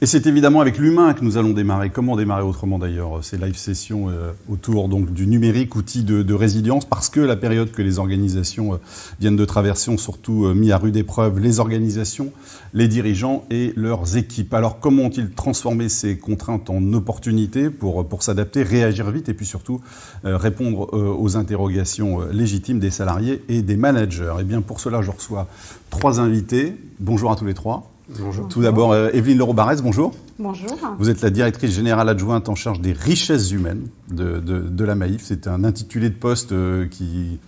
Et c'est évidemment avec l'humain que nous allons démarrer. Comment démarrer autrement d'ailleurs ces live sessions autour donc, du numérique, outil de résilience, parce que la période que les organisations viennent de traverser ont surtout mis à rude épreuve les organisations, les dirigeants et leurs équipes. Alors comment ont-ils transformé ces contraintes en opportunités pour s'adapter, réagir vite et puis surtout répondre aux interrogations légitimes des salariés et des managers? Et bien pour cela, je reçois 3 invités. Bonjour à tous les 3. Bonjour. Tout d'abord, Evelyne Leroux-Barès, bonjour. Bonjour. Vous êtes la directrice générale adjointe en charge des richesses humaines de la Maïf. C'est un intitulé de poste qui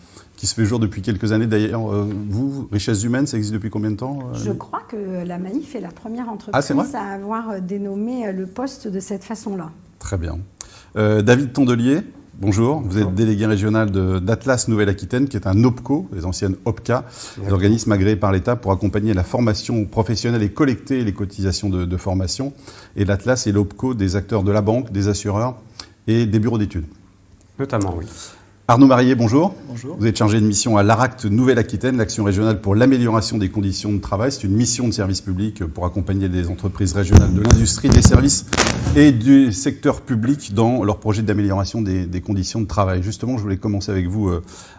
se fait jour depuis quelques années. D'ailleurs, vous, richesses humaines, ça existe depuis combien de temps Je crois que la Maïf est la première entreprise à avoir dénommé le poste de cette façon-là. Très bien. David Tondelier, bonjour. Vous êtes délégué régional d'Atlas Nouvelle-Aquitaine, qui est un OPCO, les anciennes OPCA, des organismes agréés par l'État pour accompagner la formation professionnelle et collecter les cotisations de formation. Et l'Atlas est l'OPCO des acteurs de la banque, des assureurs et des bureaux d'études. Notamment, oui. Arnaud Marié, bonjour. Bonjour. Vous êtes chargé de mission à l'ARACT Nouvelle-Aquitaine, l'action régionale pour l'amélioration des conditions de travail. C'est une mission de service public pour accompagner les entreprises régionales de l'industrie, des services et du secteur public dans leur projet d'amélioration des conditions de travail. Justement, je voulais commencer avec vous,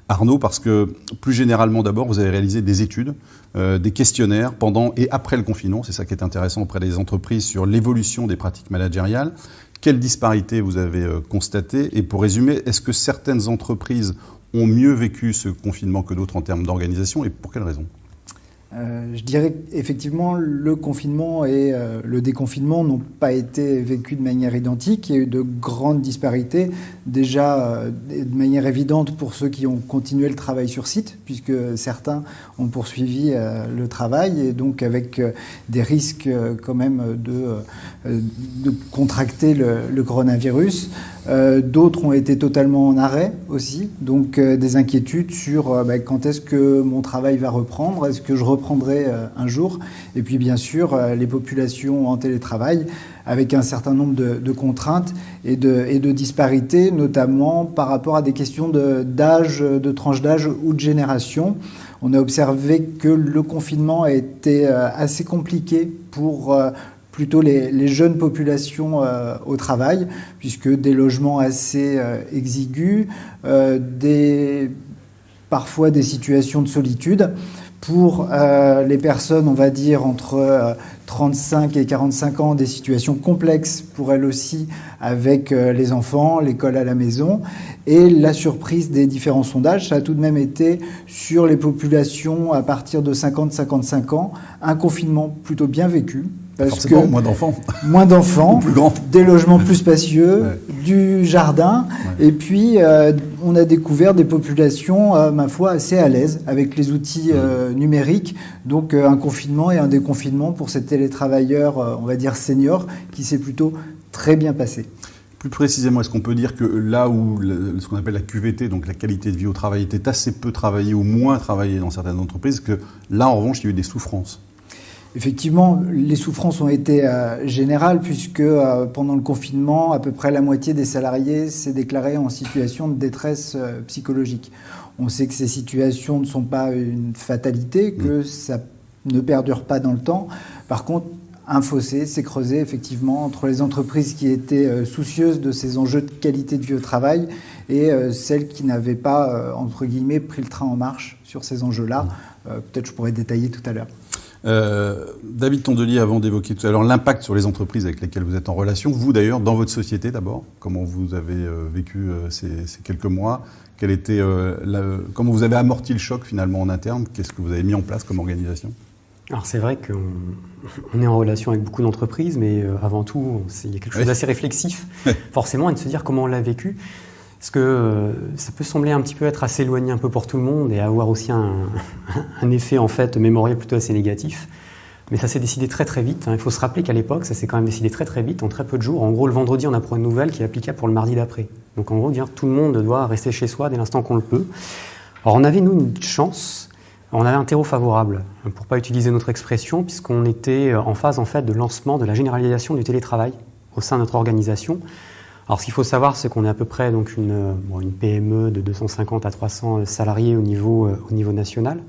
Arnaud, parce que plus généralement d'abord, vous avez réalisé des études, des questionnaires pendant et après le confinement. C'est ça qui est intéressant auprès des entreprises sur l'évolution des pratiques managériales. Quelles disparités vous avez constatées? Et pour résumer, est-ce que certaines entreprises ont mieux vécu ce confinement que d'autres en termes d'organisation et pour quelles raisons? Je dirais qu'effectivement, le confinement et le déconfinement n'ont pas été vécus de manière identique. Il y a eu de grandes disparités. Déjà, de manière évidente pour ceux qui ont continué le travail sur site, puisque certains ont poursuivi le travail, et donc avec des risques quand même de contracter le coronavirus. D'autres ont été totalement en arrêt aussi, donc des inquiétudes sur quand est-ce que mon travail va reprendre, est-ce que je reprendrai un jour, et puis bien sûr les populations en télétravail avec un certain nombre de contraintes et de disparités, notamment par rapport à des questions d'âge, de tranche d'âge ou de génération. On a observé que le confinement a été assez compliqué pour plutôt les jeunes populations au travail, puisque des logements assez exigus, parfois des situations de solitude. Pour les personnes, on va dire, entre 35 et 45 ans, des situations complexes pour elles aussi, avec les enfants, l'école à la maison. Et la surprise des différents sondages, ça a tout de même été sur les populations à partir de 50-55 ans, un confinement plutôt bien vécu. Parce forcément, que moins d'enfants. Moins d'enfants, plus grands. Des logements plus spacieux, ouais. Du jardin. Ouais. Et puis, on a découvert des populations, ma foi, assez à l'aise avec les outils numériques. Donc, un confinement et un déconfinement pour ces télétravailleurs, on va dire seniors, qui s'est plutôt très bien passé. Plus précisément, est-ce qu'on peut dire que là où ce qu'on appelle la QVT, donc la qualité de vie au travail, était assez peu travaillée ou moins travaillée dans certaines entreprises, que là, en revanche, il y a eu des souffrances? Effectivement, les souffrances ont été générales puisque pendant le confinement, à peu près la moitié des salariés s'est déclarée en situation de détresse psychologique. On sait que ces situations ne sont pas une fatalité, que ça ne perdure pas dans le temps. Par contre, un fossé s'est creusé effectivement entre les entreprises qui étaient soucieuses de ces enjeux de qualité de vie au travail et celles qui n'avaient pas, entre guillemets, pris le train en marche sur ces enjeux-là. Peut-être je pourrais détailler tout à l'heure. David Tondelier, avant d'évoquer tout à l'heure l'impact sur les entreprises avec lesquelles vous êtes en relation, vous d'ailleurs, dans votre société d'abord, comment vous avez vécu ces quelques mois, comment vous avez amorti le choc finalement en interne, qu'est-ce que vous avez mis en place comme organisation? Alors c'est vrai qu'on est en relation avec beaucoup d'entreprises, mais avant tout, il y a quelque chose d'assez réflexif, forcément, et de se dire comment on l'a vécu. Parce que ça peut sembler un petit peu être assez éloigné un peu pour tout le monde et avoir aussi un effet en fait mémoriel plutôt assez négatif. Mais ça s'est décidé très très vite. Il faut se rappeler qu'à l'époque, ça s'est quand même décidé très très vite, en très peu de jours. En gros, le vendredi, on apprend une nouvelle qui est applicable pour le mardi d'après. Donc en gros, dire tout le monde doit rester chez soi dès l'instant qu'on le peut. Alors on avait, nous, une chance. On avait un terreau favorable, pour ne pas utiliser notre expression, puisqu'on était en phase en fait, de lancement de la généralisation du télétravail au sein de notre organisation. Alors, ce qu'il faut savoir, c'est qu'on est à peu près donc une PME de 250 à 300 salariés au niveau national.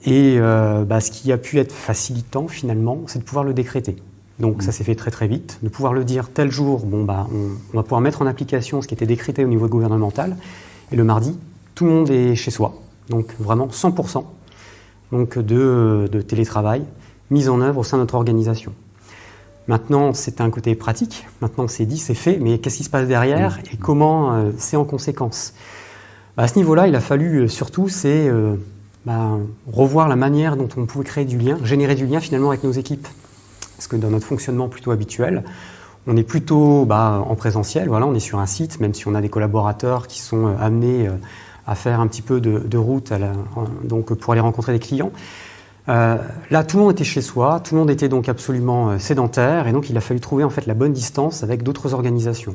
Et ce qui a pu être facilitant, finalement, c'est de pouvoir le décréter. Donc ça s'est fait très très vite. De pouvoir le dire tel jour, on va pouvoir mettre en application ce qui était décrété au niveau gouvernemental. Et le mardi, tout le monde est chez soi. Donc vraiment 100% donc de télétravail mis en œuvre au sein de notre organisation. Maintenant, c'est un côté pratique. Maintenant, c'est dit, c'est fait. Mais qu'est-ce qui se passe derrière et comment c'est en conséquence? À ce niveau-là, il a fallu surtout revoir la manière dont on pouvait créer du lien, générer du lien finalement avec nos équipes. Parce que dans notre fonctionnement plutôt habituel, on est plutôt en présentiel. Voilà, on est sur un site, même si on a des collaborateurs qui sont amenés à faire un petit peu de route donc pour aller rencontrer des clients. Là, tout le monde était chez soi, tout le monde était donc absolument sédentaire, et donc il a fallu trouver en fait la bonne distance avec d'autres organisations.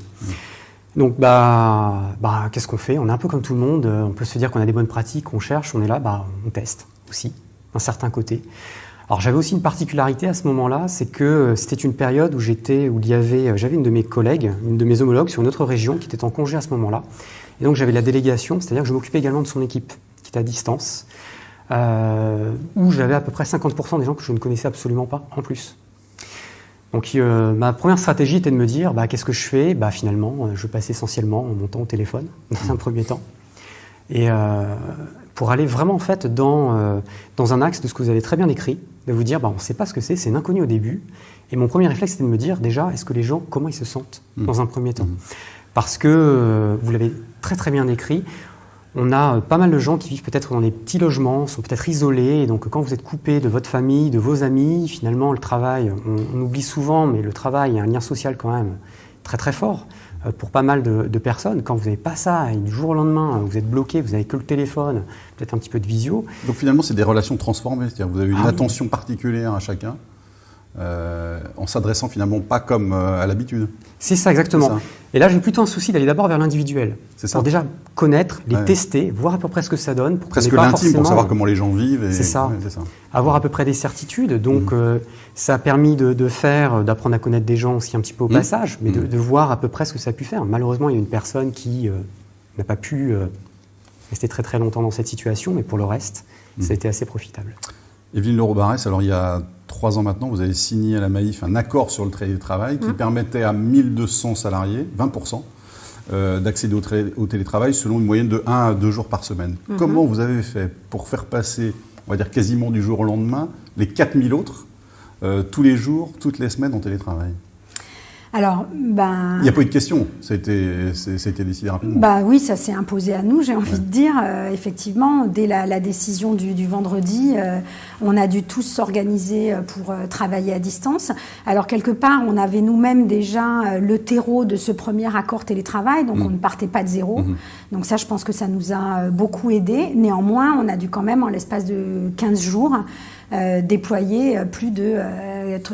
Donc, qu'est-ce qu'on fait? On est un peu comme tout le monde, on peut se dire qu'on a des bonnes pratiques, on cherche, on est là, on teste aussi, d'un certain côté. Alors, j'avais aussi une particularité à ce moment-là, c'est que c'était une période où j'avais une de mes collègues, une de mes homologues sur une autre région qui était en congé à ce moment-là. Et donc, j'avais la délégation, c'est-à-dire que je m'occupais également de son équipe, qui était à distance, où j'avais à peu près 50% des gens que je ne connaissais absolument pas en plus. Donc ma première stratégie était de me dire qu'est-ce que je fais? Finalement, je passe essentiellement mon temps au téléphone dans un premier temps. Et pour aller vraiment en fait dans un axe de ce que vous avez très bien décrit, de vous dire on ne sait pas ce que c'est une inconnue au début. Et mon premier réflexe c'était de me dire déjà, est-ce que les gens, comment ils se sentent dans un premier temps? Parce que vous l'avez très très bien décrit, on a pas mal de gens qui vivent peut-être dans des petits logements, sont peut-être isolés, et donc quand vous êtes coupé de votre famille, de vos amis, finalement le travail, on oublie souvent, mais le travail est un lien social quand même très très fort pour pas mal de personnes. Quand vous n'avez pas ça, et du jour au lendemain, vous êtes bloqué, vous n'avez que le téléphone, peut-être un petit peu de visio. Donc finalement, c'est des relations transformées, c'est-à-dire vous avez une attention particulière à chacun, en s'adressant finalement pas comme à l'habitude. C'est ça, exactement. C'est ça. Et là, j'ai plutôt un souci d'aller d'abord vers l'individuel. C'est ça. Pour déjà connaître, les tester, voir à peu près ce que ça donne. Presque l'intime, pour savoir comment les gens vivent. C'est ça. Avoir à peu près des certitudes. Donc, ça a permis d'apprendre à connaître des gens aussi un petit peu au passage, mais de voir à peu près ce que ça a pu faire. Malheureusement, il y a une personne qui n'a pas pu rester très très longtemps dans cette situation, mais pour le reste, ça a été assez profitable. Evelyne Leroux-Barrès, alors il y a 3 ans maintenant, vous avez signé à la Maïf un accord sur le télétravail qui permettait à 1200 salariés, 20%, d'accéder au télétravail selon une moyenne de 1 à 2 jours par semaine. Comment vous avez fait pour faire passer, on va dire quasiment du jour au lendemain, les 4000 autres, tous les jours, toutes les semaines en télétravail? Alors, il n'y a pas eu de question, ça a été décidé rapidement. Oui, ça s'est imposé à nous, j'ai envie de dire. Effectivement, dès la décision du vendredi, on a dû tous s'organiser pour travailler à distance. Alors, quelque part, on avait nous-mêmes déjà le terreau de ce premier accord télétravail, donc on ne partait pas de zéro. Donc ça, je pense que ça nous a beaucoup aidé. Néanmoins, on a dû quand même, en l'espace de 15 jours, déployer plus de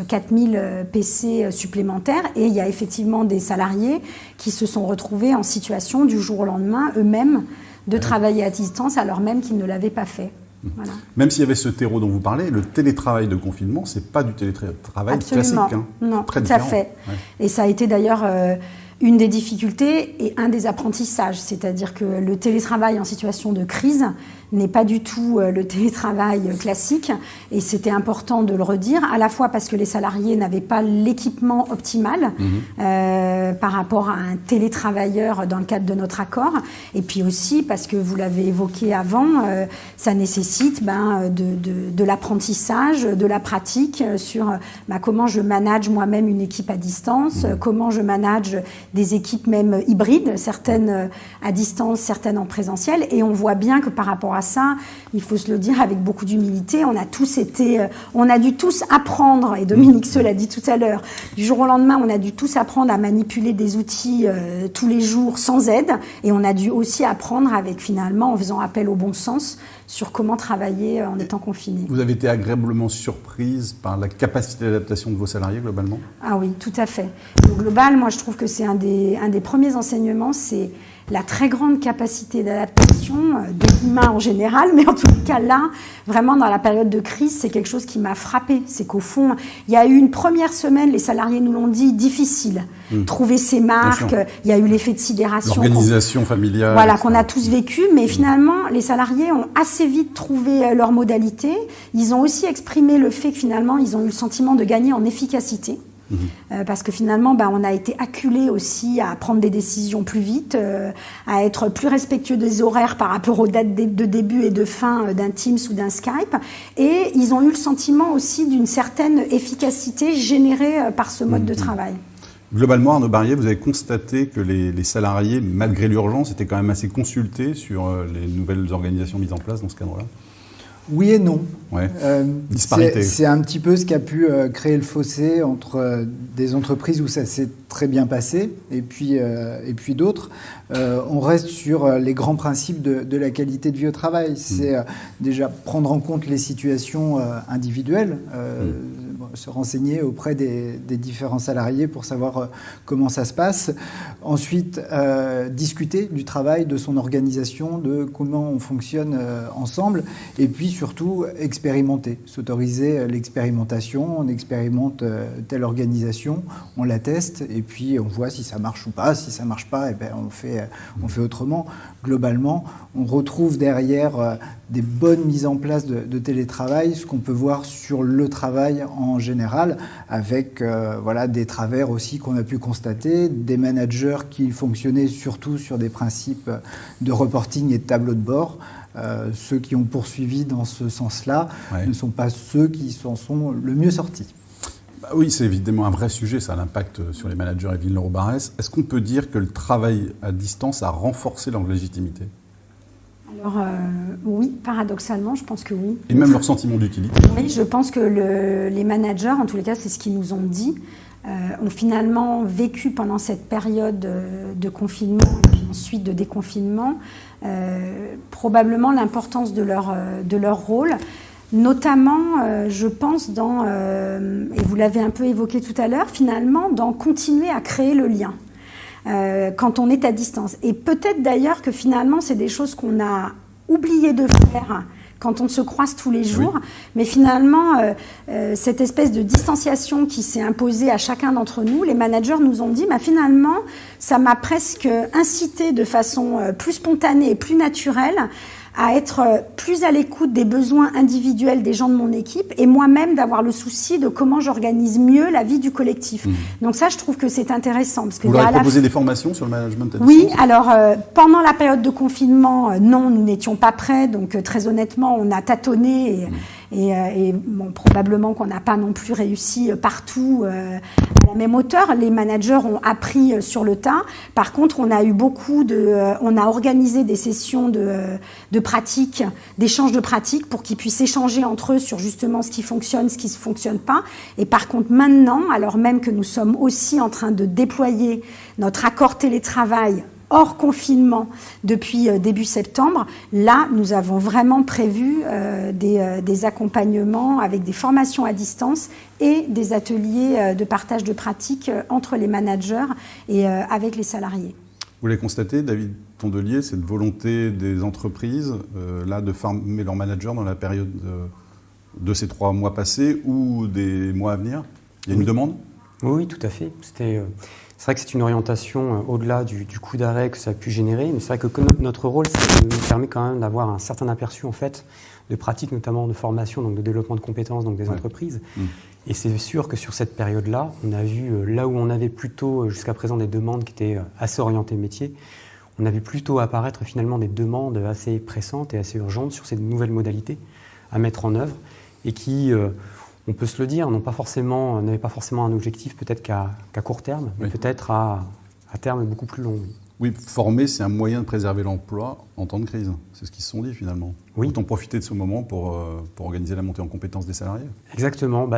4000 PC supplémentaires, et il y a effectivement des salariés qui se sont retrouvés en situation du jour au lendemain eux-mêmes de travailler à distance alors même qu'ils ne l'avaient pas fait. Voilà. Même s'il y avait ce terreau dont vous parlez, le télétravail de confinement, c'est pas du télétravail classique. Non, très tout à fait. Et ça a été d'ailleurs une des difficultés et un des apprentissages, c'est-à-dire que le télétravail en situation de crise n'est pas du tout le télétravail classique, et c'était important de le redire, à la fois parce que les salariés n'avaient pas l'équipement optimal par rapport à un télétravailleur dans le cadre de notre accord, et puis aussi parce que, vous l'avez évoqué avant, ça nécessite de l'apprentissage, de la pratique sur comment je manage moi-même une équipe à distance, comment je manage des équipes même hybrides, certaines à distance, certaines en présentiel, et on voit bien que par rapport à ça, il faut se le dire avec beaucoup d'humilité, on a dû tous apprendre, et Dominique Seul l'a dit tout à l'heure, du jour au lendemain, on a dû tous apprendre à manipuler des outils tous les jours sans aide, et on a dû aussi apprendre en faisant appel au bon sens sur comment travailler en étant confiné. Vous avez été agréablement surprise par la capacité d'adaptation de vos salariés globalement? Ah oui, tout à fait. Au global, moi je trouve que c'est un des premiers enseignements, c'est la très grande capacité d'adaptation de l'humain en général, mais en tout cas là, vraiment dans la période de crise, c'est quelque chose qui m'a frappée. C'est qu'au fond, il y a eu une première semaine, les salariés nous l'ont dit, difficile. Trouver ses marques, il y a eu l'effet de sidération. L'organisation familiale. Voilà, qu'on a tous vécu, mais finalement, les salariés ont assez vite trouvé leur modalité. Ils ont aussi exprimé le fait que finalement, ils ont eu le sentiment de gagner en efficacité. Parce que finalement, on a été acculé aussi à prendre des décisions plus vite, à être plus respectueux des horaires par rapport aux dates de début et de fin d'un Teams ou d'un Skype. Et ils ont eu le sentiment aussi d'une certaine efficacité générée par ce mode de travail. Globalement, Arnaud Barrier, vous avez constaté que les salariés, malgré l'urgence, étaient quand même assez consultés sur les nouvelles organisations mises en place dans ce cadre-là? Oui et non. Ouais. Disparité. C'est un petit peu ce qui a pu créer le fossé entre des entreprises où ça s'est très bien passé et puis d'autres. On reste sur les grands principes de la qualité de vie au travail. C'est déjà prendre en compte les situations individuelles, se renseigner auprès des différents salariés pour savoir comment ça se passe. Ensuite, discuter du travail, de son organisation, de comment on fonctionne ensemble. Et puis surtout, expérimenter, s'autoriser l'expérimentation. On expérimente telle organisation, on la teste et puis on voit si ça marche ou pas. Si ça marche pas, on fait autrement. Globalement, on retrouve derrière des bonnes mises en place de télétravail, ce qu'on peut voir sur le travail en général, avec des travers aussi qu'on a pu constater, des managers qui fonctionnaient surtout sur des principes de reporting et de tableau de bord. Ceux qui ont poursuivi dans ce sens-là ne sont pas ceux qui s'en sont le mieux sortis. Oui, c'est évidemment un vrai sujet, ça a l'impact sur les managers. Evelyne Leroux-Barrès. Est-ce qu'on peut dire que le travail à distance a renforcé leur légitimité? Alors oui, paradoxalement, je pense que oui. Et même leur sentiment d'utilité? Oui, je pense que les managers, en tous les cas, c'est ce qu'ils nous ont dit, ont finalement vécu pendant cette période de confinement et puis ensuite de déconfinement, probablement l'importance de leur rôle. Notamment, je pense, et vous l'avez un peu évoqué tout à l'heure, finalement, dans continuer à créer le lien quand on est à distance. Et peut-être d'ailleurs que finalement, c'est des choses qu'on a oublié de faire quand on se croise tous les jours. Mais finalement, cette espèce de distanciation qui s'est imposée à chacun d'entre nous, les managers nous ont dit, finalement, ça m'a presque incité de façon plus spontanée et plus naturelle à être plus à l'écoute des besoins individuels des gens de mon équipe et moi-même d'avoir le souci de comment j'organise mieux la vie du collectif. Donc ça, je trouve que c'est intéressant. Parce que vous leur avez proposé des formations sur le management à distance? Oui, alors pendant la période de confinement, non, nous n'étions pas prêts. Donc très honnêtement, on a tâtonné et probablement qu'on n'a pas non plus réussi partout à la même hauteur. Les managers ont appris sur le tas. Par contre, on a eu on a organisé des sessions de pratique, d'échange de pratiques pour qu'ils puissent échanger entre eux sur justement ce qui fonctionne, ce qui ne fonctionne pas. Et par contre, maintenant, alors même que nous sommes aussi en train de déployer notre accord télétravail hors confinement depuis début septembre, là, nous avons vraiment prévu des accompagnements avec des formations à distance et des ateliers de partage de pratiques entre les managers et avec les salariés. Vous l'avez constaté, David Tondelier, cette volonté des entreprises là, de former leurs managers dans la période de ces 3 mois passés ou des mois à venir? Il y a une demande? Oui, tout à fait. C'est vrai que c'est une orientation au-delà du coup d'arrêt que ça a pu générer, mais c'est vrai que notre rôle, ça nous permet quand même d'avoir un certain aperçu en fait de pratiques, notamment de formation, donc de développement de compétences donc des entreprises. Et c'est sûr que sur cette période-là, on a vu là où on avait plutôt jusqu'à présent des demandes qui étaient assez orientées métier, on a vu plutôt apparaître finalement des demandes assez pressantes et assez urgentes sur ces nouvelles modalités à mettre en œuvre et qui, on peut se le dire, n'avaient pas forcément un objectif peut-être qu'à court terme, mais peut-être à terme beaucoup plus long. Oui, former, c'est un moyen de préserver l'emploi en temps de crise. C'est ce qu'ils se sont dit finalement. Oui. Autant profiter de ce moment pour organiser la montée en compétences des salariés. Exactement.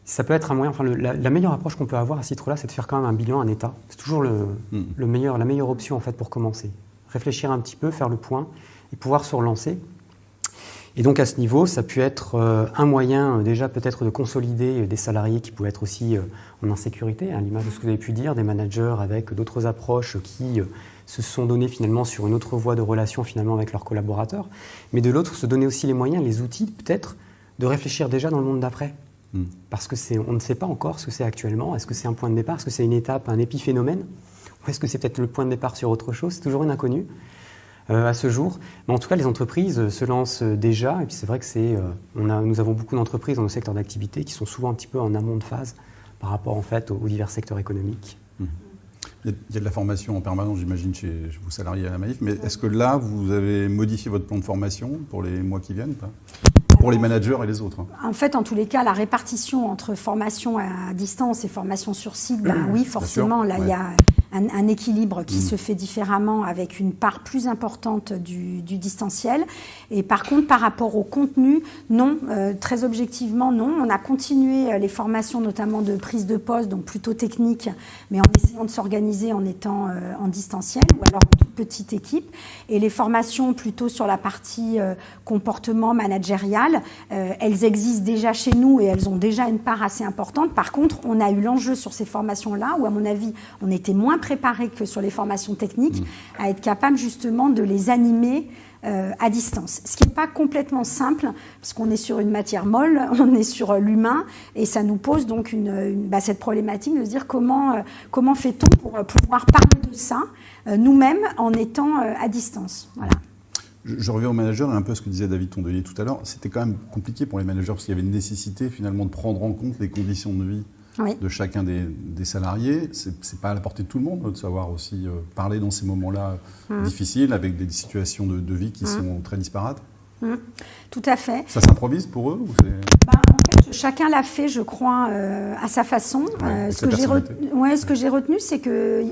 Ça peut être un moyen. Enfin, la meilleure approche qu'on peut avoir à ce titre-là, c'est de faire quand même un bilan, un état. C'est toujours la meilleure option en fait pour commencer. Réfléchir un petit peu, faire le point et pouvoir se relancer. Et donc à ce niveau, ça peut être un moyen déjà peut-être de consolider des salariés qui pouvaient être aussi en insécurité, à l'image de ce que vous avez pu dire, des managers avec d'autres approches qui se sont donnés finalement sur une autre voie de relation finalement avec leurs collaborateurs, mais de l'autre se donner aussi les moyens, les outils peut-être de réfléchir déjà dans le monde d'après. Parce que on ne sait pas encore ce que c'est actuellement. Est-ce que c'est un point de départ? Est-ce que c'est une étape, un épiphénomène? Ou est-ce que c'est peut-être le point de départ sur autre chose? C'est toujours une inconnue. à ce jour. Mais en tout cas, les entreprises se lancent déjà. Et puis c'est vrai que nous avons beaucoup d'entreprises dans nos secteurs d'activité qui sont souvent un petit peu en amont de phase par rapport en fait aux divers secteurs économiques. Il y a de la formation en permanence, j'imagine, chez vos salariés à la Maïf. Mais est-ce que là, vous avez modifié votre plan de formation pour les mois qui viennent, pour les managers et les autres? En fait, en tous les cas, la répartition entre formation à distance et formation sur site, oui, forcément, là, il y a un équilibre qui se fait différemment avec une part plus importante du distanciel. Et par contre, par rapport au contenu, non, très objectivement, non. On a continué les formations, notamment de prise de poste, donc plutôt technique, mais en essayant de s'organiser en étant en distanciel ou alors en toute petite équipe. Et les formations plutôt sur la partie comportement managérial, elles existent déjà chez nous et elles ont déjà une part assez importante. Par contre, on a eu l'enjeu sur ces formations-là où, à mon avis, on était moins préparé que sur les formations techniques à être capable justement de les animer à distance. Ce qui n'est pas complètement simple, parce qu'on est sur une matière molle, on est sur l'humain, et ça nous pose donc cette problématique de se dire comment fait-on pour pouvoir parler de ça nous-mêmes en étant à distance. Voilà. Je reviens aux managers, et un peu ce que disait David Tondelier tout à l'heure. C'était quand même compliqué pour les managers, parce qu'il y avait une nécessité finalement de prendre en compte les conditions de vie de chacun des salariés. C'est pas à la portée de tout le monde de savoir aussi parler dans ces moments-là difficiles, avec des situations de vie qui sont très disparates. Tout à fait. Ça s'improvise pour eux ou en fait, chacun l'a fait, je crois, à sa façon. Ce que j'ai retenu, c'est que,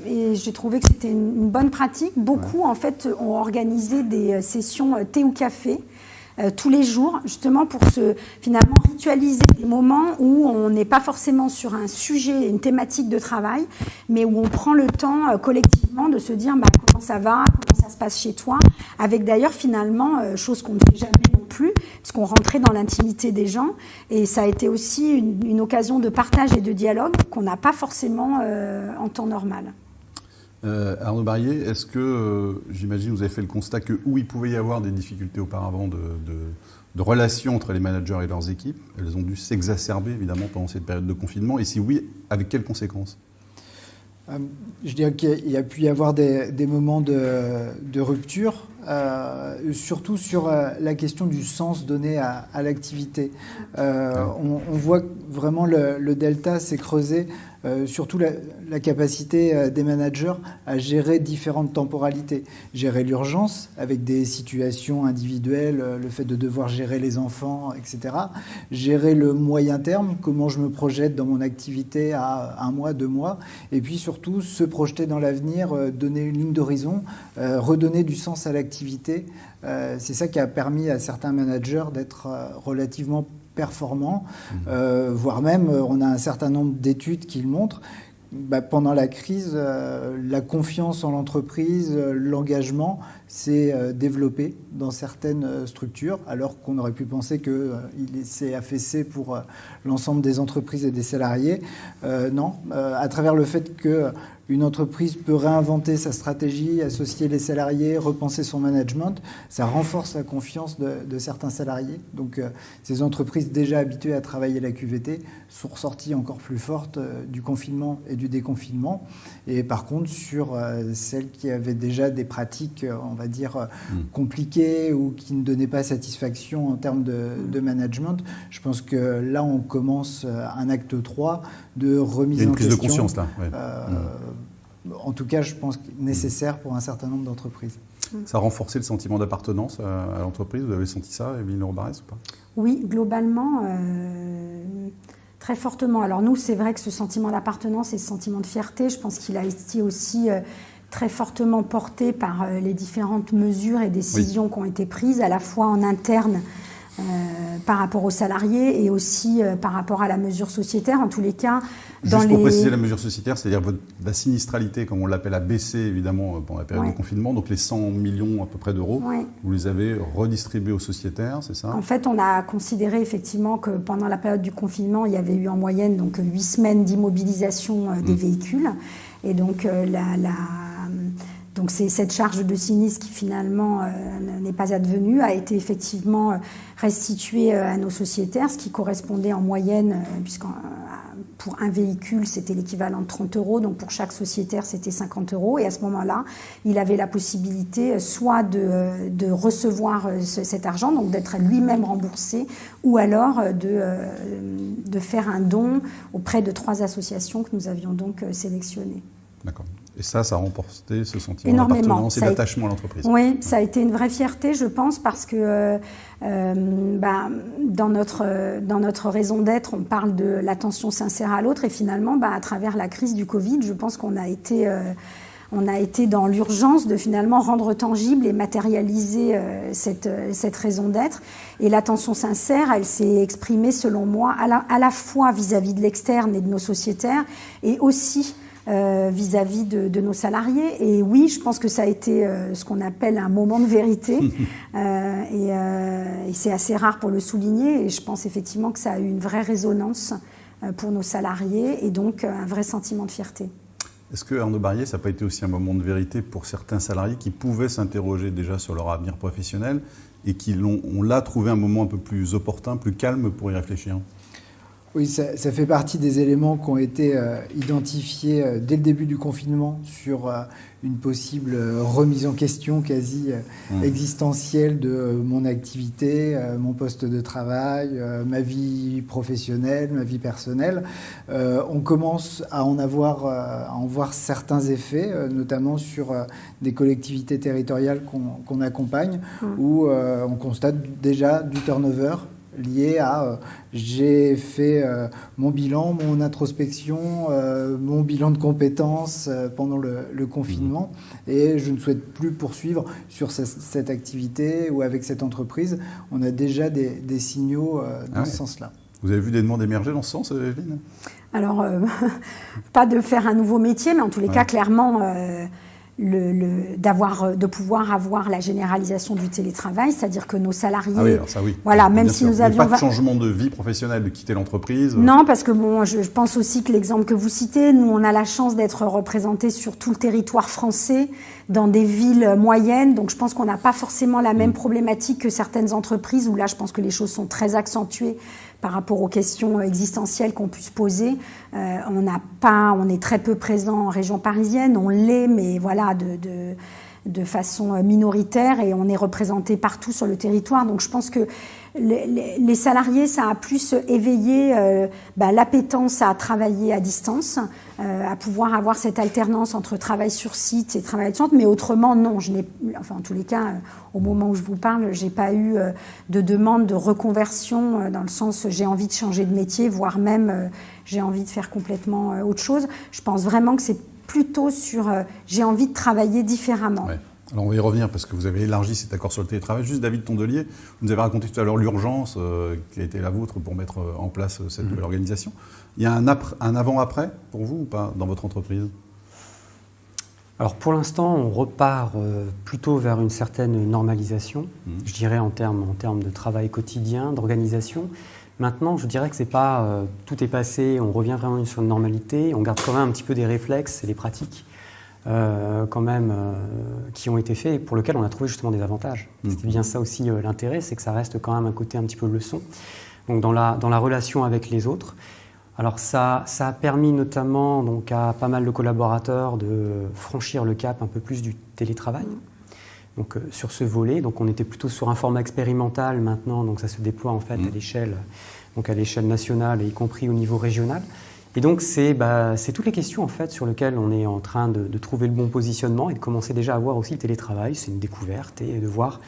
et j'ai trouvé que c'était une bonne pratique, beaucoup en fait ont organisé des sessions thé ou café tous les jours, justement pour finalement ritualiser des moments où on n'est pas forcément sur un sujet, une thématique de travail, mais où on prend le temps collectivement de se dire comment ça va, comment ça se passe chez toi, avec d'ailleurs finalement, chose qu'on ne fait jamais non plus, parce qu'on rentrait dans l'intimité des gens, et ça a été aussi une occasion de partage et de dialogue qu'on n'a pas forcément en temps normal. Arnaud Barrier, est-ce que, j'imagine, vous avez fait le constat que où il pouvait y avoir des difficultés auparavant de relations entre les managers et leurs équipes, elles ont dû s'exacerber évidemment pendant cette période de confinement, et si oui, avec quelles conséquences? Je dirais qu'il y a pu y avoir des moments de rupture, surtout sur la question du sens donné à l'activité. On voit que vraiment le delta s'est creusé, surtout la capacité des managers à gérer différentes temporalités. Gérer l'urgence avec des situations individuelles, le fait de devoir gérer les enfants, etc. Gérer le moyen terme, comment je me projette dans mon activité à 1 mois, 2 mois. Et puis surtout, se projeter dans l'avenir, donner une ligne d'horizon, redonner du sens à l'activité. C'est ça qui a permis à certains managers d'être relativement performants, voire même, on a un certain nombre d'études qui le montrent. Pendant la crise, la confiance en l'entreprise, l'engagement s'est développé dans certaines structures, alors qu'on aurait pu penser qu'il s'est affaissé pour l'ensemble des entreprises et des salariés. Non, à travers le fait qu'une entreprise peut réinventer sa stratégie, associer les salariés, repenser son management, ça renforce la confiance de certains salariés. Donc ces entreprises déjà habituées à travailler la QVT sont ressorties encore plus fortes du confinement et du déconfinement. Et par contre, sur celles qui avaient déjà des pratiques, on va dire, compliquées ou qui ne donnaient pas satisfaction en termes de management, je pense que là, on commence un acte 3 de remise en question. Il y a une prise de conscience, là. En tout cas, je pense nécessaire pour un certain nombre d'entreprises. Ça a renforcé le sentiment d'appartenance à l'entreprise. Vous avez senti ça, Evelyne Leroux-Barrès, ou pas? Oui, globalement, très fortement. Alors nous, c'est vrai que ce sentiment d'appartenance et ce sentiment de fierté, je pense qu'il a été aussi très fortement porté par les différentes mesures et décisions qui ont été prises, à la fois en interne, par rapport aux salariés et aussi par rapport à la mesure sociétaire. En tous les cas, juste pour préciser la mesure sociétaire, c'est-à-dire la sinistralité, comme on l'appelle, a baissé évidemment pendant la période de confinement. Donc les 100 millions à peu près d'euros, vous les avez redistribués aux sociétaires, c'est ça? En fait, on a considéré effectivement que pendant la période du confinement, il y avait eu en moyenne donc 8 semaines d'immobilisation des véhicules. Et donc donc c'est cette charge de sinistre qui finalement n'est pas advenue, a été effectivement restituée à nos sociétaires, ce qui correspondait en moyenne, puisqu'on pour un véhicule, c'était l'équivalent de 30 €, donc pour chaque sociétaire, c'était 50 €. Et à ce moment-là, il avait la possibilité soit de recevoir cet argent, donc d'être lui-même remboursé, ou alors de faire un don auprès de 3 associations que nous avions donc sélectionnées. D'accord. Et ça a remporté ce sentiment d'appartenance et d'attachement à l'entreprise. Oui, ça a été une vraie fierté, je pense, parce que dans notre raison d'être, on parle de l'attention sincère à l'autre. Et finalement, à travers la crise du Covid, je pense qu'on a été dans l'urgence de finalement rendre tangible et matérialiser cette raison d'être. Et l'attention sincère, elle s'est exprimée, selon moi, à la fois vis-à-vis de l'externe et de nos sociétaires, et aussi vis-à-vis de nos salariés. Et oui, je pense que ça a été ce qu'on appelle un moment de vérité. Et c'est assez rare pour le souligner. Et je pense effectivement que ça a eu une vraie résonance pour nos salariés et donc un vrai sentiment de fierté. Est-ce que, Arnaud Barrier, ça n'a pas été aussi un moment de vérité pour certains salariés qui pouvaient s'interroger déjà sur leur avenir professionnel et qui ont là trouvé un moment un peu plus opportun, plus calme pour y réfléchir ? Oui, ça fait partie des éléments qui ont été identifiés dès le début du confinement sur une possible remise en question quasi existentielle de mon activité, mon poste de travail, ma vie professionnelle, ma vie personnelle. On commence à en voir certains effets, notamment sur des collectivités territoriales qu'on accompagne, où on constate déjà du turnover lié à j'ai fait mon bilan, mon introspection, mon bilan de compétences pendant le confinement et je ne souhaite plus poursuivre sur cette activité ou avec cette entreprise. On a déjà des signaux dans ce sens-là. Vous avez vu des demandes émerger dans ce sens, Evelyne ? Alors, pas de faire un nouveau métier, mais en tous les cas, clairement... de pouvoir avoir la généralisation du télétravail, c'est-à-dire que nos salariés... Ah oui, alors ça oui. Voilà, même si nous avions... Pas de changement de vie professionnelle, de quitter l'entreprise. Non, parce que je pense aussi que l'exemple que vous citez, nous, on a la chance d'être représentés sur tout le territoire français, dans des villes moyennes, donc je pense qu'on n'a pas forcément la même problématique que certaines entreprises, où là, je pense que les choses sont très accentuées par rapport aux questions existentielles qu'on puisse poser. On est très peu présent en région parisienne, on l'est, mais voilà, de façon minoritaire, et on est représenté partout sur le territoire. Donc je pense que les salariés, ça a plus éveillé l'appétence à travailler à distance, à pouvoir avoir cette alternance entre travail sur site et travail à distance. Mais autrement, non, en tous les cas, au moment où je vous parle, j'ai pas eu de demande de reconversion dans le sens j'ai envie de changer de métier, voire même j'ai envie de faire complètement autre chose. Je pense vraiment que c'est plutôt sur j'ai envie de travailler différemment. Ouais. Alors on va y revenir parce que vous avez élargi cet accord sur le télétravail. Juste David Tondelier, vous nous avez raconté tout à l'heure l'urgence qui a été la vôtre pour mettre en place cette nouvelle organisation. Il y a un avant-après pour vous ou pas dans votre entreprise ? Alors pour l'instant, on repart plutôt vers une certaine normalisation, je dirais en termes de travail quotidien, d'organisation. Maintenant, je dirais que c'est pas tout est passé, on revient vraiment sur une normalité, on garde quand même un petit peu des réflexes et des pratiques quand même qui ont été faits et pour lesquels on a trouvé justement des avantages. C'était bien ça aussi l'intérêt, c'est que ça reste quand même un côté un petit peu leçon. Donc dans la relation avec les autres. Alors ça a permis notamment donc à pas mal de collaborateurs de franchir le cap un peu plus du télétravail. Donc sur ce volet, donc on était plutôt sur un format expérimental maintenant, donc ça se déploie en fait à l'échelle nationale et y compris au niveau régional. Et donc c'est toutes les questions en fait sur lesquelles on est en train de trouver le bon positionnement et de commencer déjà à voir aussi le télétravail, c'est une découverte et de voir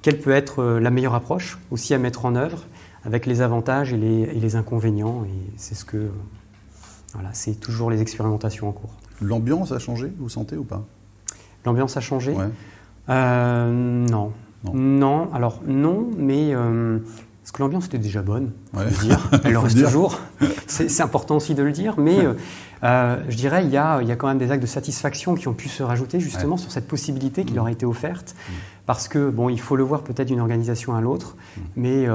quelle peut être la meilleure approche aussi à mettre en œuvre avec les avantages et les inconvénients. Et c'est c'est toujours les expérimentations en cours. L'ambiance a changé, vous sentez ou pas ? L'ambiance a changé ? Ouais. Non. Alors non, mais parce que l'ambiance était déjà bonne, je veux dire. Elle le reste toujours. C'est important aussi de le dire, mais je dirais il y a quand même des actes de satisfaction qui ont pu se rajouter justement sur cette possibilité qui leur a été offerte, parce que il faut le voir peut-être d'une organisation à l'autre, mais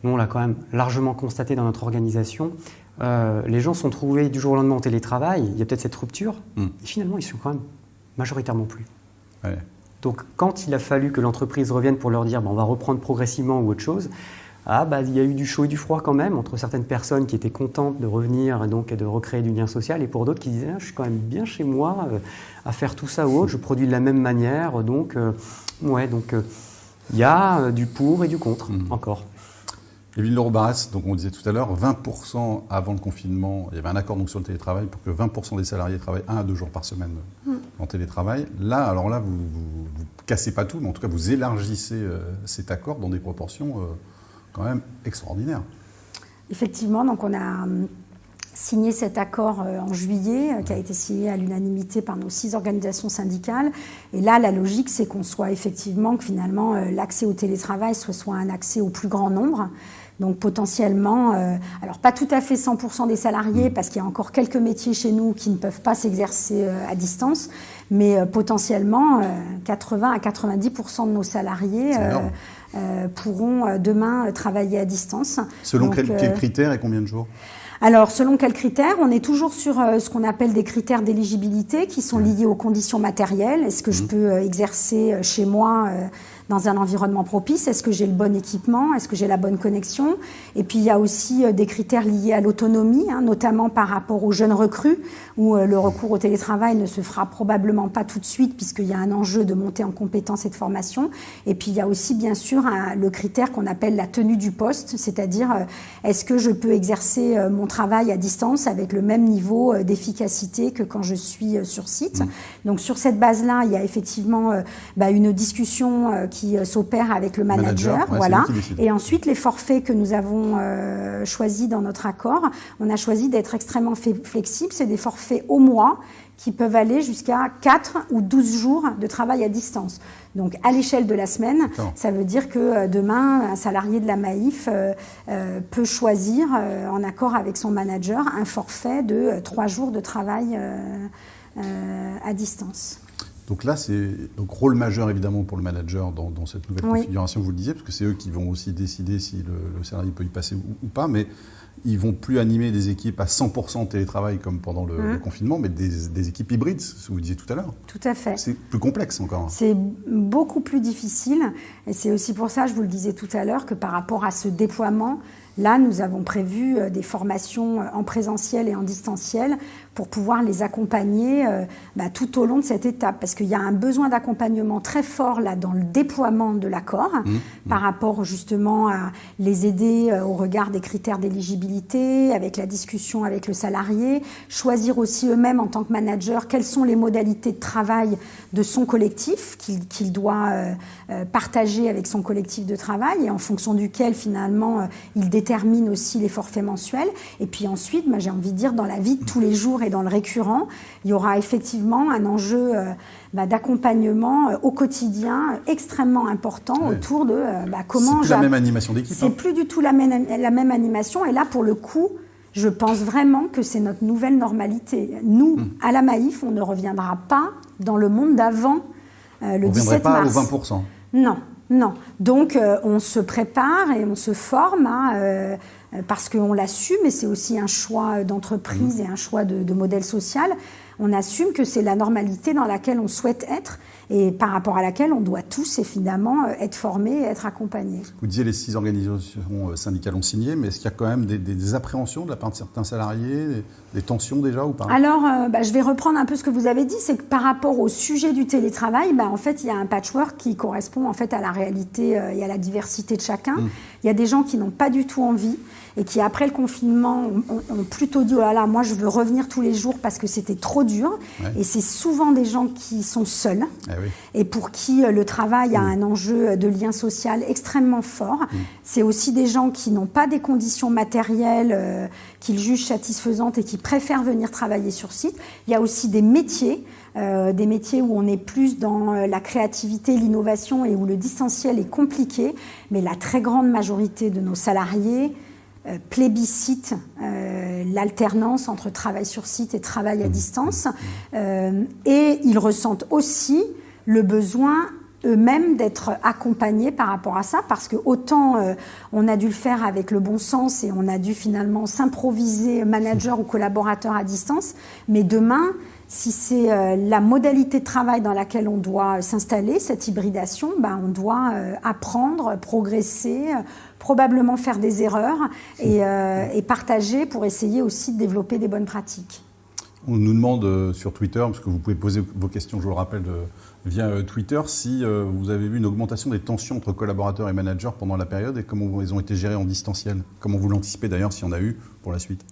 nous on l'a quand même largement constaté dans notre organisation. Les gens sont trouvés du jour au lendemain en télétravail. Il y a peut-être cette rupture, et finalement ils sont quand même majoritairement plus. Ouais. Donc quand il a fallu que l'entreprise revienne pour leur dire on va reprendre progressivement ou autre chose, il y a eu du chaud et du froid quand même, entre certaines personnes qui étaient contentes de revenir et de recréer du lien social, et pour d'autres qui disaient je suis quand même bien chez moi à faire tout ça ou autre, je produis de la même manière, donc il y a du pour et du contre encore. Évelyne Leroux-Barrès, donc on disait tout à l'heure, 20% avant le confinement, il y avait un accord donc sur le télétravail pour que 20% des salariés travaillent 1 à 2 jours par semaine en télétravail. Là, vous cassez pas tout, mais en tout cas vous élargissez cet accord dans des proportions quand même extraordinaires. Effectivement, donc on a signé cet accord en juillet, qui a été signé à l'unanimité par nos 6 organisations syndicales. Et là, la logique, c'est qu'on soit effectivement, que finalement, l'accès au télétravail soit un accès au plus grand nombre. Donc potentiellement, alors pas tout à fait 100% des salariés, parce qu'il y a encore quelques métiers chez nous qui ne peuvent pas s'exercer à distance, mais potentiellement 80 à 90% de nos salariés pourront demain travailler à distance. Selon quels critères et combien de jours ? Alors, selon quels critères? On est toujours sur ce qu'on appelle des critères d'éligibilité qui sont liés aux conditions matérielles. Est-ce que je peux exercer chez moi dans un environnement propice? Est-ce que j'ai le bon équipement? Est-ce que j'ai la bonne connexion? Et puis, il y a aussi des critères liés à l'autonomie, notamment par rapport aux jeunes recrues, où le recours au télétravail ne se fera probablement pas tout de suite, puisqu'il y a un enjeu de montée en compétences et de formation. Et puis, il y a aussi, bien sûr, le critère qu'on appelle la tenue du poste, c'est-à-dire, est-ce que je peux exercer mon travail à distance avec le même niveau d'efficacité que quand je suis sur site. Donc, sur cette base-là, il y a effectivement une discussion qui s'opère avec le manager, voilà. Et ensuite, les forfaits que nous avons choisis dans notre accord, on a choisi d'être extrêmement flexibles. C'est des forfaits au mois qui peuvent aller jusqu'à 4 ou 12 jours de travail à distance. Donc, à l'échelle de la semaine, ça veut dire que demain, un salarié de la Maïf peut choisir, en accord avec son manager, un forfait de 3 jours de travail à distance. Donc là, c'est rôle majeur évidemment pour le manager dans cette nouvelle configuration, vous le disiez, parce que c'est eux qui vont aussi décider si le salarié peut y passer ou pas, mais ils vont plus animer des équipes à 100% télétravail comme pendant le confinement, mais des équipes hybrides, ce que vous disiez tout à l'heure. Tout à fait. C'est plus complexe encore. C'est beaucoup plus difficile, et c'est aussi pour ça, je vous le disais tout à l'heure, que par rapport à ce déploiement, là, nous avons prévu des formations en présentiel et en distanciel pour pouvoir les accompagner tout au long de cette étape. Parce qu'il y a un besoin d'accompagnement très fort là dans le déploiement de l'accord par rapport justement à les aider au regard des critères d'éligibilité, avec la discussion avec le salarié, choisir aussi eux-mêmes en tant que manager quelles sont les modalités de travail de son collectif qu'il doit partager avec son collectif de travail et en fonction duquel finalement il détermine aussi les forfaits mensuels. Et puis ensuite, j'ai envie de dire, dans la vie de tous les jours et dans le récurrent, il y aura effectivement un enjeu d'accompagnement au quotidien extrêmement important autour de comment... C'est plus la même animation d'équipe. C'est plus du tout la même animation. Et là, pour le coup, je pense vraiment que c'est notre nouvelle normalité. Nous, à la Maïf, on ne reviendra pas dans le monde d'avant le 17 mars. On ne reviendrait pas aux 20%. Non. Non. Donc, on se prépare et on se forme parce qu'on l'assume, et c'est aussi un choix d'entreprise et un choix de modèle social. On assume que c'est la normalité dans laquelle on souhaite être et par rapport à laquelle on doit tous évidemment être formés et être accompagnés. Vous disiez les 6 organisations syndicales ont signé, mais est-ce qu'il y a quand même des appréhensions de la part de certains salariés, des tensions déjà ou pas? Alors, je vais reprendre un peu ce que vous avez dit, c'est que par rapport au sujet du télétravail, en fait, il y a un patchwork qui correspond en fait à la réalité et à la diversité de chacun. Il y a des gens qui n'ont pas du tout envie et qui, après le confinement, ont plutôt dit « Oh là là, moi je veux revenir tous les jours parce que c'était trop dur ». Et c'est souvent des gens qui sont seuls et pour qui le travail a un enjeu de lien social extrêmement fort. C'est aussi des gens qui n'ont pas des conditions matérielles qu'ils jugent satisfaisantes et qui préfèrent venir travailler sur site. Il y a aussi des métiers où on est plus dans la créativité, l'innovation et où le distanciel est compliqué. Mais la très grande majorité de nos salariés plébiscite l'alternance entre travail sur site et travail à distance. Et ils ressentent aussi le besoin eux-mêmes d'être accompagnés par rapport à ça, parce que autant on a dû le faire avec le bon sens et on a dû finalement s'improviser manager ou collaborateur à distance, mais demain, si c'est la modalité de travail dans laquelle on doit s'installer, cette hybridation, on doit apprendre, progresser, probablement faire des erreurs et partager pour essayer aussi de développer des bonnes pratiques. On nous demande sur Twitter, parce que vous pouvez poser vos questions, je vous le rappelle, via Twitter, si vous avez vu une augmentation des tensions entre collaborateurs et managers pendant la période et comment elles ont été gérées en distanciel. Comment vous l'anticipez d'ailleurs, s'il y en a eu pour la suite?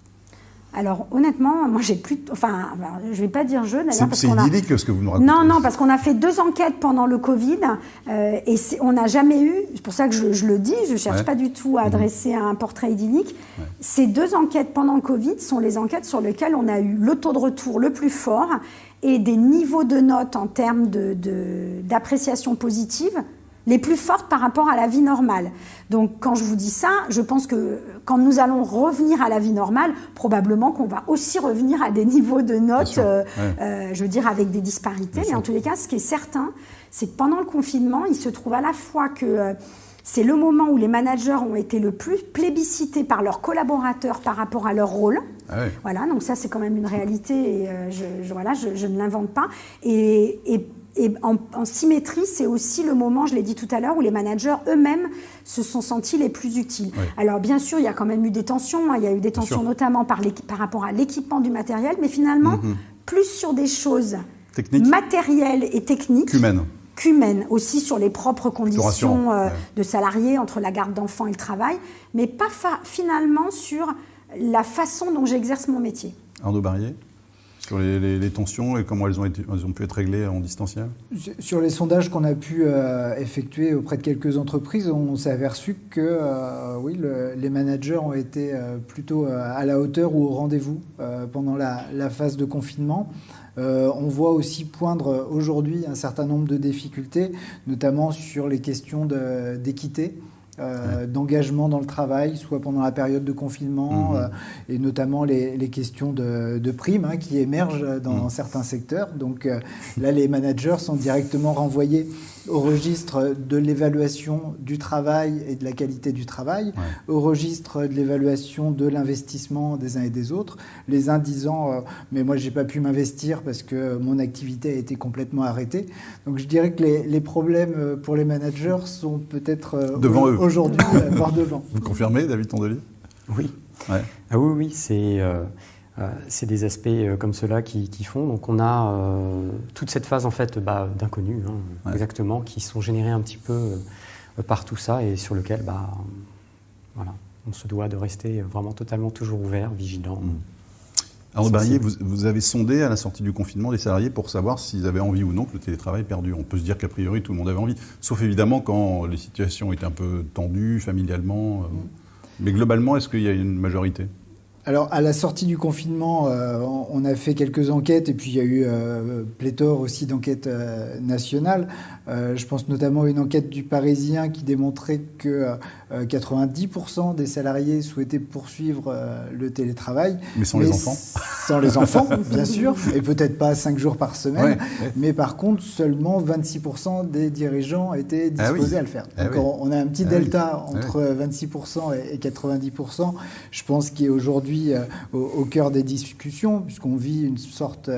Alors honnêtement, moi j'ai plus, je vais pas dire d'ailleurs parce c'est idyllique ce que vous nous racontez. Non, parce qu'on a fait 2 enquêtes pendant le Covid et on n'a jamais eu. C'est pour ça que je le dis, je cherche pas du tout à dresser un portrait idyllique. Ouais. Ces 2 enquêtes pendant le Covid sont les enquêtes sur lesquelles on a eu le taux de retour le plus fort et des niveaux de notes en termes d'appréciation positive les plus fortes par rapport à la vie normale. Donc, quand je vous dis ça, je pense que quand nous allons revenir à la vie normale, probablement qu'on va aussi revenir à des niveaux de notes, je veux dire, avec des disparités. Mais en tous les cas, ce qui est certain, c'est que pendant le confinement, il se trouve à la fois que c'est le moment où les managers ont été le plus plébiscités par leurs collaborateurs par rapport à leur rôle. Ah oui. Voilà, donc ça, c'est quand même une réalité et je ne l'invente pas. Et en symétrie, c'est aussi le moment, je l'ai dit tout à l'heure, où les managers eux-mêmes se sont sentis les plus utiles. Oui. Alors bien sûr, il y a quand même eu des tensions, il y a eu des tensions notamment par rapport à l'équipement du matériel, mais finalement, plus sur des choses matérielles et techniques qu'humaines, aussi sur les propres conditions de salariés, entre la garde d'enfants et le travail, mais pas finalement sur la façon dont j'exerce mon métier. Arnaud Barrier ? Sur les tensions et comment elles ont pu être réglées en distanciel? Sur les sondages qu'on a pu effectuer auprès de quelques entreprises, on s'est aperçu que les managers ont été plutôt à la hauteur ou au rendez-vous pendant la phase de confinement. On voit aussi poindre aujourd'hui un certain nombre de difficultés, notamment sur les questions d'équité. D'engagement dans le travail, soit pendant la période de confinement, et notamment les questions de primes qui émergent dans certains secteurs. Donc là, les managers sont directement renvoyés au registre de l'évaluation du travail et de la qualité du travail, au registre de l'évaluation de l'investissement des uns et des autres, les uns disant mais moi j'ai pas pu m'investir parce que mon activité a été complètement arrêtée. Donc je dirais que les problèmes pour les managers sont peut-être devant eux aujourd'hui, voire devant. Vous confirmez, David Tondelier? Oui. Ah oui, c'est des aspects comme ceux-là qui font. Donc on a toute cette phase en fait d'inconnus, exactement, qui sont générés un petit peu par tout ça et sur lequel on se doit de rester vraiment totalement toujours ouvert, vigilant. Alors Barrier, vous avez sondé à la sortie du confinement des salariés pour savoir s'ils avaient envie ou non que le télétravail perdure. On peut se dire qu'a priori tout le monde avait envie, sauf évidemment quand les situations étaient un peu tendues familialement. Mais globalement, est-ce qu'il y a une majorité ? Alors, à la sortie du confinement, on a fait quelques enquêtes et puis il y a eu pléthore aussi d'enquêtes nationales. Je pense notamment à une enquête du Parisien qui démontrait que 90% des salariés souhaitaient poursuivre le télétravail. Mais sans les enfants. Sans les enfants, bien sûr, et peut-être pas 5 jours par semaine. Mais par contre, seulement 26% des dirigeants étaient disposés à le faire. Donc on a un petit delta entre 26% et 90%. Je pense qu'il est aujourd'hui au cœur des discussions, puisqu'on vit une sorte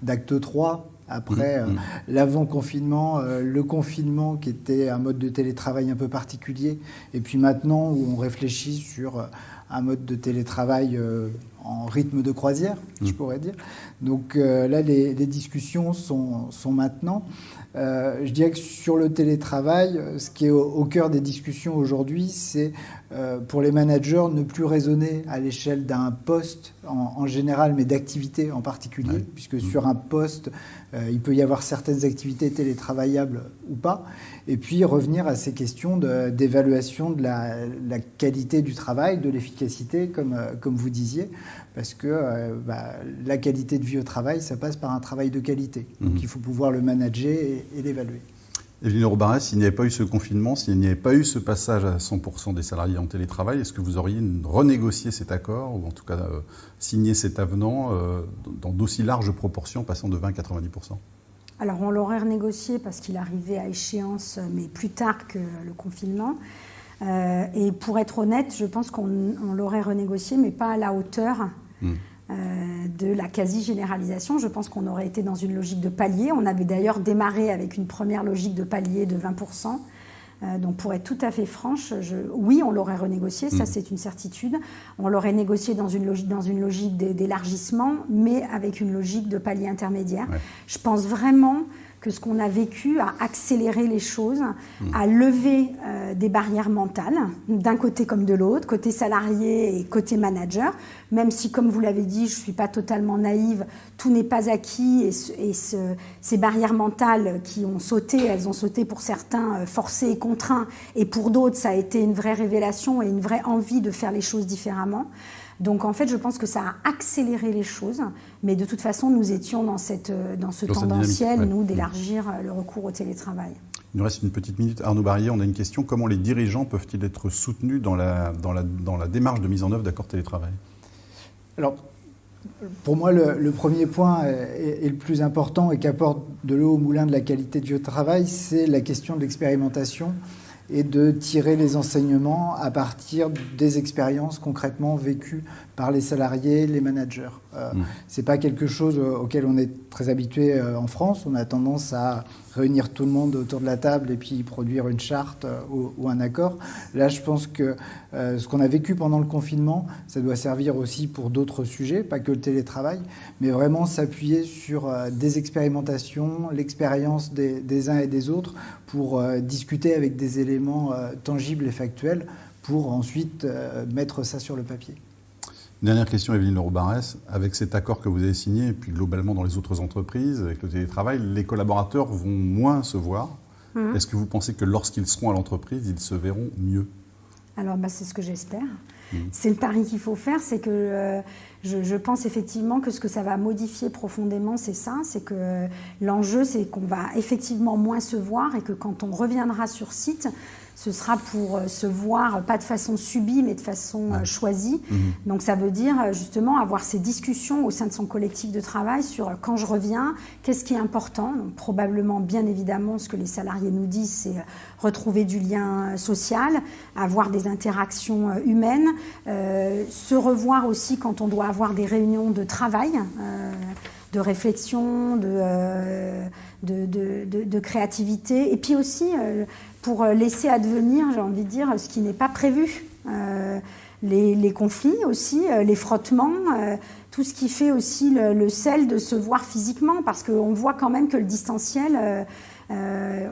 d'acte 3 après l'avant-confinement, le confinement qui était un mode de télétravail un peu particulier, et puis maintenant où on réfléchit sur un mode de télétravail en rythme de croisière, je pourrais dire. Donc là, les discussions sont maintenant. Je dirais que sur le télétravail, ce qui est au cœur des discussions aujourd'hui, c'est pour les managers ne plus raisonner à l'échelle d'un poste en général, mais d'activités en particulier, puisque sur un poste, il peut y avoir certaines activités télétravaillables ou pas, et puis revenir à ces questions d'évaluation de la qualité du travail, de l'efficacité, comme vous disiez, parce que la qualité de vie au travail, ça passe par un travail de qualité. Donc il faut pouvoir le manager et l'évaluer. Evelyne Robin, s'il n'y avait pas eu ce confinement, s'il n'y avait pas eu ce passage à 100% des salariés en télétravail, est-ce que vous auriez renégocié cet accord, ou en tout cas signé cet avenant dans d'aussi larges proportions, passant de 20 à 90%? Alors, on l'aurait renégocié parce qu'il arrivait à échéance, mais plus tard que le confinement. Et pour être honnête, je pense qu'on l'aurait renégocié, mais pas à la hauteur de la quasi-généralisation. Je pense qu'on aurait été dans une logique de palier. On avait d'ailleurs démarré avec une première logique de palier de 20%. Donc pour être tout à fait franche, oui, on l'aurait renégocié, ça c'est une certitude. On l'aurait négocié dans une logique d'élargissement, mais avec une logique de palier intermédiaire. Ouais. Je pense vraiment que ce qu'on a vécu a accéléré les choses, a levé des barrières mentales, d'un côté comme de l'autre, côté salarié et côté manager, même si, comme vous l'avez dit, je ne suis pas totalement naïve, tout n'est pas acquis, et ces barrières mentales qui ont sauté, elles ont sauté pour certains forcés et contraints, et pour d'autres, ça a été une vraie révélation et une vraie envie de faire les choses différemment. Donc en fait, je pense que ça a accéléré les choses, mais de toute façon, nous étions dans ce tendanciel, nous, d'élargir le recours au télétravail. Il nous reste une petite minute. Arnaud Barrier, on a une question. Comment les dirigeants peuvent-ils être soutenus dans la démarche de mise en œuvre d'accords télétravail? Alors, pour moi, le premier point est le plus important et qui apporte de l'eau au moulin de la qualité du travail, c'est la question de l'expérimentation et de tirer les enseignements à partir des expériences concrètement vécues par les salariés, les managers. C'est pas quelque chose auquel on est très habitué en France. On a tendance à réunir tout le monde autour de la table et puis produire une charte ou un accord. Là, je pense que ce qu'on a vécu pendant le confinement, ça doit servir aussi pour d'autres sujets, pas que le télétravail, mais vraiment s'appuyer sur des expérimentations, l'expérience des uns et des autres pour discuter avec des éléments tangibles et factuels pour ensuite mettre ça sur le papier. Dernière question, Evelyne Leroux-Barrès. Avec cet accord que vous avez signé, et puis globalement dans les autres entreprises, avec le télétravail, les collaborateurs vont moins se voir. Est-ce que vous pensez que lorsqu'ils seront à l'entreprise, ils se verront mieux? Alors, c'est ce que j'espère. C'est le pari qu'il faut faire, c'est que je pense effectivement que ce que ça va modifier profondément, c'est ça, c'est que l'enjeu, c'est qu'on va effectivement moins se voir et que quand on reviendra sur site, ce sera pour se voir, pas de façon subie, mais de façon choisie. Donc ça veut dire justement avoir ces discussions au sein de son collectif de travail sur quand je reviens, qu'est-ce qui est important. Donc, probablement, bien évidemment, ce que les salariés nous disent, c'est retrouver du lien social, avoir des interactions humaines, se revoir aussi quand on doit avoir des réunions de travail, de réflexion, de créativité, et puis aussi pour laisser advenir, j'ai envie de dire, ce qui n'est pas prévu. Les conflits aussi, les frottements, tout ce qui fait aussi le sel de se voir physiquement, parce qu'on voit quand même que le distanciel,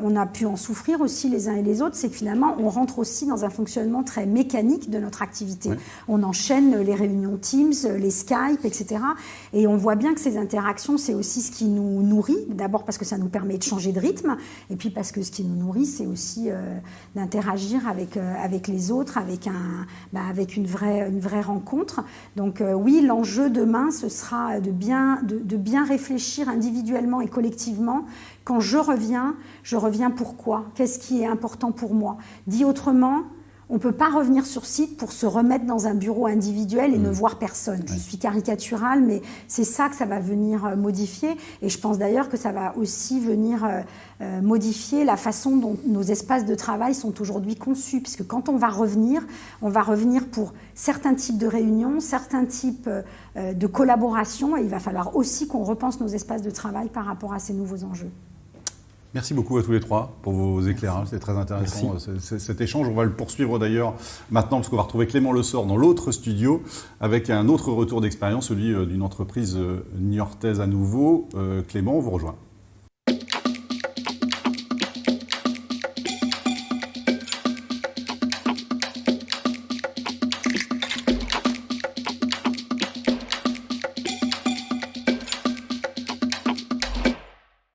on a pu en souffrir aussi les uns et les autres, c'est que finalement on rentre aussi dans un fonctionnement très mécanique de notre activité. On enchaîne les réunions Teams, les Skype, etc. Et on voit bien que ces interactions, c'est aussi ce qui nous nourrit, d'abord parce que ça nous permet de changer de rythme, et puis parce que ce qui nous nourrit, c'est aussi d'interagir avec les autres, avec une vraie rencontre. Donc oui, l'enjeu demain, ce sera de bien réfléchir individuellement et collectivement. Quand je reviens pourquoi? Qu'est-ce qui est important pour moi? Dit autrement, on ne peut pas revenir sur site pour se remettre dans un bureau individuel et ne voir personne. Je suis caricaturale, mais c'est ça que ça va venir modifier. Et je pense d'ailleurs que ça va aussi venir modifier la façon dont nos espaces de travail sont aujourd'hui conçus. Puisque quand on va revenir pour certains types de réunions, certains types de collaborations. Et il va falloir aussi qu'on repense nos espaces de travail par rapport à ces nouveaux enjeux. Merci beaucoup à tous les trois pour vos éclairages, c'était très intéressant cet échange. On va le poursuivre d'ailleurs maintenant parce qu'on va retrouver Clément Lessort dans l'autre studio avec un autre retour d'expérience, celui d'une entreprise niortaise à nouveau. Clément, on vous rejoint.